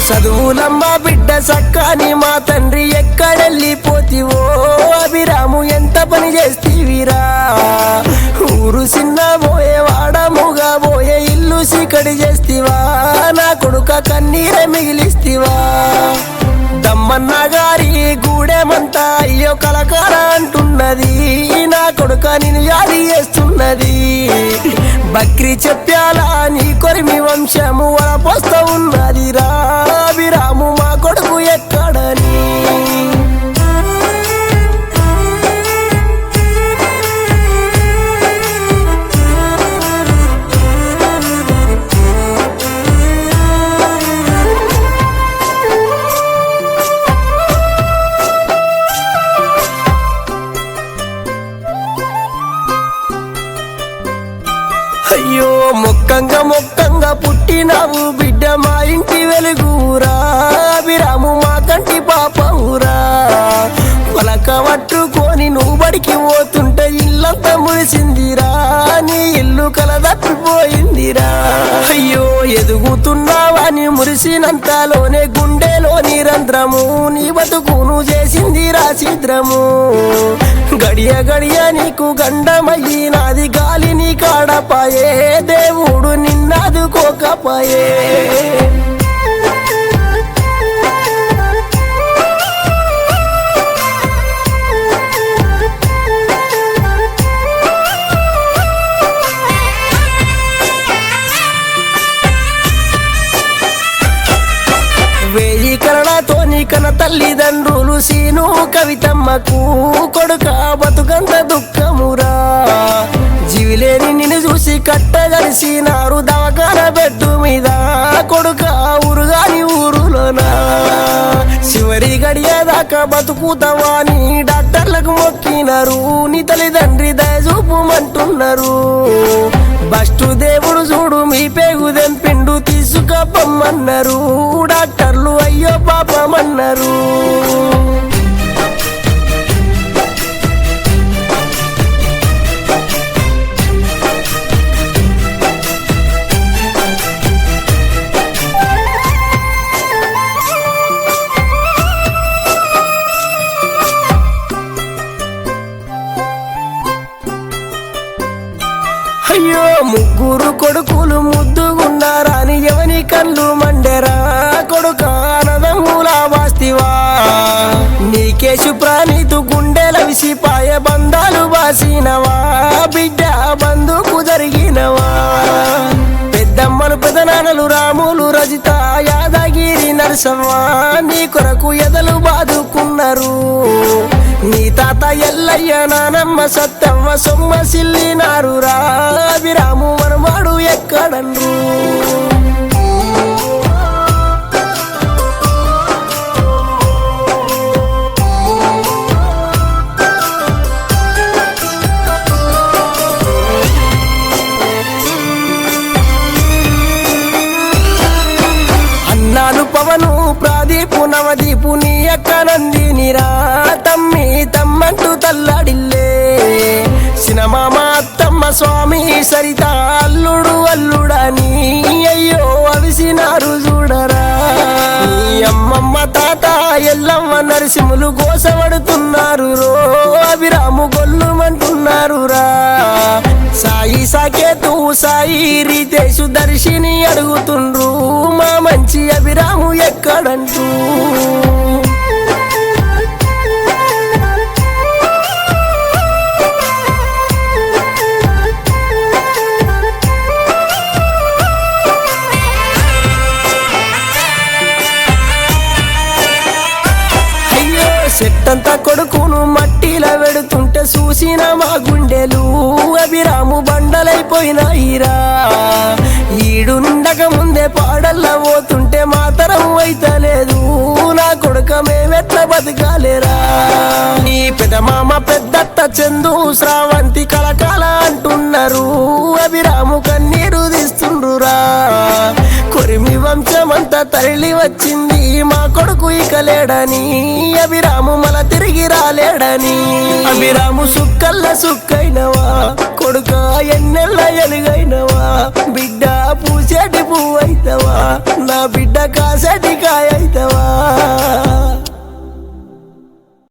చదువులమ్మ బిడ్డ సక్కాని మా తండ్రి ఎక్కడెళ్ళిపోతివో అభిరాము ఎంత పని చేస్తీవిరా ఊరు చిన్న పోయే వాడముగా పోయే ఇల్లు సీకడి చేస్తివా నా కొడుక కన్నీరే మిగిలిస్తివా దమ్మన్న గారి గూడెమంతా అయ్యో కలకాల అంటున్నది నా కొడుక నిన్ను యాది చేస్తున్నది బక్రి చెప్పాలా నీ కొరిమి వంశము వలపోస్తా ఉన్నది రా అభిరాము మా కొడుకు ఎక్కడని అయ్యో మొక్కంగా పుట్టినావు బిడ్డ మా ఇంటి వెలుగురా అభిరాము మా కంటి పాపవురా పలక పట్టుకొని నువ్వు బడికి పోతుంటే ఇల్లంతా మురిసిందిరా నీ ఇల్లు కలదప్పిపోయిందిరా అయ్యో ఎదుగుతున్నావని మురిసినంతలోనే గుండెలోని రంధ్రము నీ బతుకును చేసిందిరా చిత్రము గడియ నీకు గండమయ్యి నాది గాలి నీ కాడపాయే దేవుడు నిన్నాదుకోకపాయే వేయి కరణతో నీ కన తల్లిదండ్రులు సీను కవితమ్మకు కొడుక బతుకంత దుఃఖమురా జీవిలేని నిన్ను చూసి కట్టగలిసినారు దవకాన బెడ్డు మీద కొడుక ఊరుగాని ఊరులోనా చివరి గడియ దాకా బతుకుతావా అని డాక్టర్లకు మొక్కినారు నీ తల్లిదండ్రి దయచూపుమంటున్నారు బస్టు దేవుడు చూడు మీ పేగు దెంపిండు తీసుకపోమ్మన్నారు డాక్టర్లు అయ్యో పాపమన్నారు అయ్యో ముగ్గురు కొడుకులు ముద్దుగున్నారని ఎవని కళ్ళు మండెరా కొడుక అనదమ్ముల వాస్తివా నీకేసు ప్రాణితు గుండెల విసిపాయ బంధాలు బాసినవా బిడ్డ బంధుకు జరిగినవా పెద్దమ్మలు పెదనాన్నలు రాములు రజిత యాదగిరి నరసమ్మ నీ కొరకు ఎదలు బాదుకున్నారు నీ తాత ఎల్లయ్య నానమ్మ సత్తమ్మ సొమ్మ సిల్లినారు రా అభిరాము మనమాడు ఎక్కడన్రు అన్నాను పవను ప్రాదీపు నవదీపు నీ ఎక్కనందినిరా తమ్మి తమ్మంటూ తల్లాడిల్లే సినమామ అత్తమ్మ స్వామి సరిత అల్లుడు అల్లుడని అయ్యో అవిసినారు చూడరా నీ అమ్మమ్మ తాత ఎల్లమ్మ నరసింహులు గోసపడుతున్నారు రో అభిరాము గొల్లుమంటున్నారు రా సాయి సాకేతు సాయి రితేషు దర్శిని అడుగుతుండ్రు మా మంచి అభిరాము ఎక్కడంటూ చెట్టంతా కొడుకును మట్టిలా వెడుతుంటే చూసిన మా గుండెలు అభిరాము బండలైపోయినాయిరా ఈడుండక ముందే పాడల్లా పోతుంటే మాతరం అయితలేదు నా కొడుక మేమెట్లా బతకాలేరా నీ పెదమామ పెద్దత్త చందు శ్రావంతి కలకాల అంటున్నారు అభిరాము కన్నీరు తీస్తుండ్రురా కొరిమి వంశమంతా తరలి వచ్చింది మా కొడుకు ఇక లేడని అభిరాము మల తిరిగి రాలేడని అభిరాము సుక్కల్ల సుక్కైనవా కొడుక ఎన్నెల్ల ఎలుగైనవా బిడ్డ పూసేటి పువ్వు అయితవా నా బిడ్డ కాసేటి కాయ అయితవా